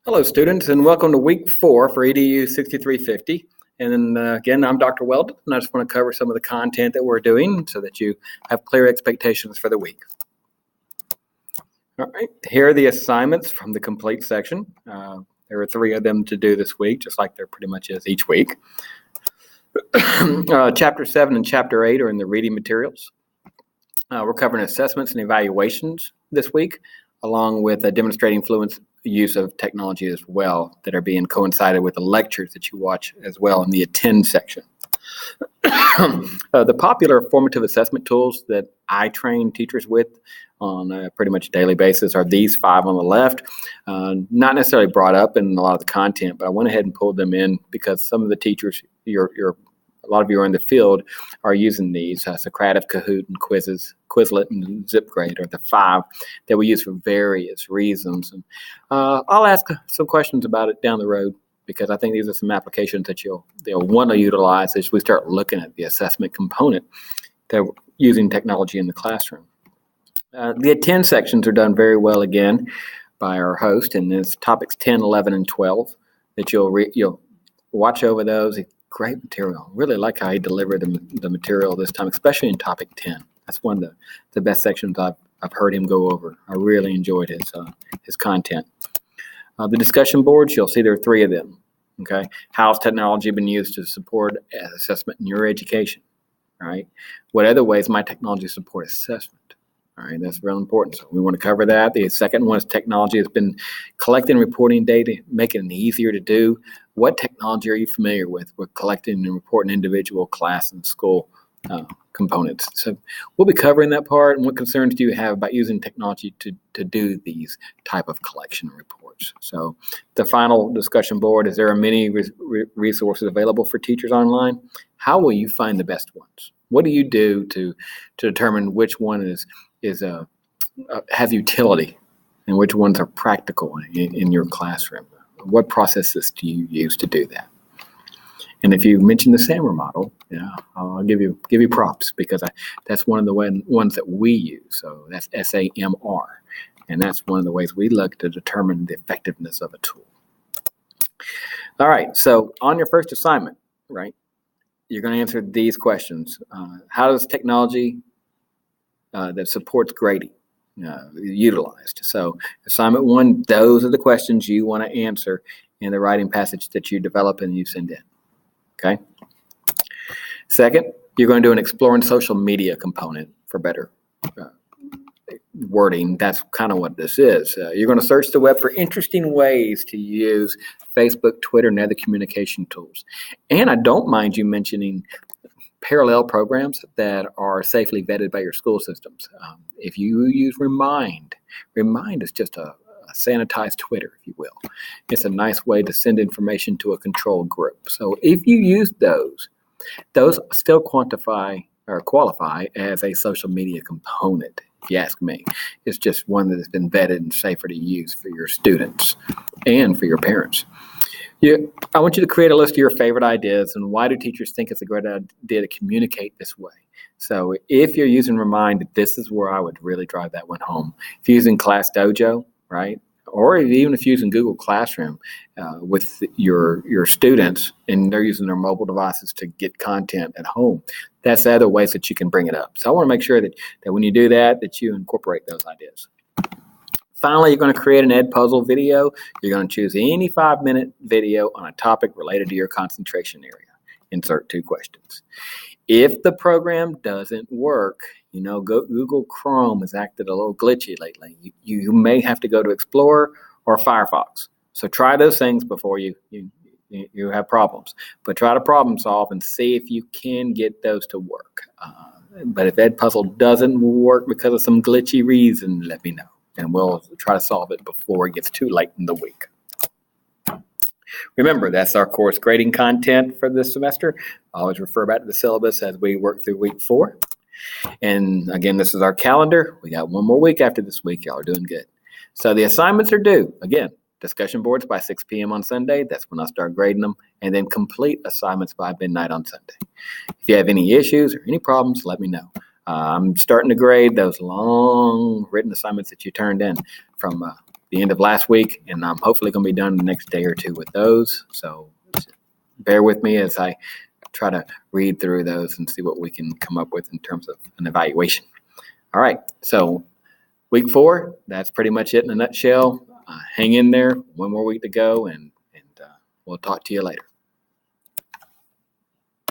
Hello, students, and welcome to week 4 for EDU6350. And then again, I'm Dr. Weldon, and I just want to cover some of the content that we're doing so that you have clear expectations for the week. All right, here are the assignments from the complete section. There are 3 of them to do this week, just like there pretty much is each week. Chapter 7 and Chapter 8 are in the reading materials. We're covering assessments and evaluations this week, along with demonstrating fluent use of technology as well that are being coincided with the lectures that you watch as well in the attend section. The popular formative assessment tools that I train teachers with on a pretty much daily basis are these 5 on the left. Not necessarily brought up in a lot of the content, but I went ahead and pulled them in because some of the teachers, a lot of you are in the field, are using these. Socrative, Kahoot, and Quizlet, and ZipGrade are the 5 that we use for various reasons. And I'll ask some questions about it down the road because I think these are some applications that they'll want to utilize as we start looking at the assessment component that we're using technology in the classroom. The attend sections are done very well again by our host, and it's topics 10, 11, and 12 that you'll watch over those. Great material. Really like how he delivered the material this time, especially in topic 10. That's one of the best sections I've heard him go over. I really enjoyed his content. The discussion boards, you'll see there are 3 of them. Okay, how's technology been used to support assessment in your education? All right, what other ways might technology support assessment? All right, that's real important. So we want to cover that. The second one is technology has been collecting and reporting data, making it easier to do. What technology are you familiar with collecting and reporting individual class and school components? So we'll be covering that part. And what concerns do you have about using technology to do these type of collection reports? So the final discussion board is there are many resources available for teachers online. How will you find the best ones? What do you do to determine which one has utility and which ones are practical in your classroom? What processes do you use to do that? And if you mention the SAMR model, I'll give you props because that's one of the ones that we use. So that's SAMR, and that's one of the ways we look to determine the effectiveness of a tool. All right, so on your first assignment, right, you're going to answer these questions. How does technology that supports grading utilized? So assignment 1, those are the questions you want to answer in the writing passage that you develop and you send in. Okay. Second, you're going to do an exploring social media component for better wording. That's kind of what this is. You're going to search the web for interesting ways to use Facebook, Twitter, and other communication tools. And I don't mind you mentioning parallel programs that are safely vetted by your school systems. If you use Remind is just a sanitized Twitter, if you will. It's a nice way to send information to a controlled group. So if you use those still qualify as a social media component, if you ask me. It's just one that has been vetted and safer to use for your students and for your parents. I want you to create a list of your favorite ideas and why do teachers think it's a great idea to communicate this way. So if you're using Remind, this is where I would really drive that one home. If you're using Class Dojo, right, or even if you're using Google Classroom with your students and they're using their mobile devices to get content at home, that's the other ways that you can bring it up. So I want to make sure that when you do that you incorporate those ideas. Finally, you're going to create an Edpuzzle video. You're going to choose any 5-minute video on a topic related to your concentration area. Insert 2 questions. If the program doesn't work, Google Chrome has acted a little glitchy lately. You may have to go to Explorer or Firefox. So try those things before you have problems. But try to problem solve and see if you can get those to work. But if Edpuzzle doesn't work because of some glitchy reason, let me know. And we'll try to solve it before it gets too late in the week. Remember, that's our course grading content for this semester. Always refer back to the syllabus as we work through week 4. And again, this is our calendar. We got one more week after this week. Y'all are doing good. So the assignments are due. Again, discussion boards by 6 p.m. on Sunday. That's when I'll start grading them. And then complete assignments by midnight on Sunday. If you have any issues or any problems, let me know. I'm starting to grade those long written assignments that you turned in from the end of last week, and I'm hopefully going to be done the next day or two with those. So bear with me as I try to read through those and see what we can come up with in terms of an evaluation. All right, so week 4, that's pretty much it in a nutshell. Hang in there, one more week to go, and we'll talk to you later.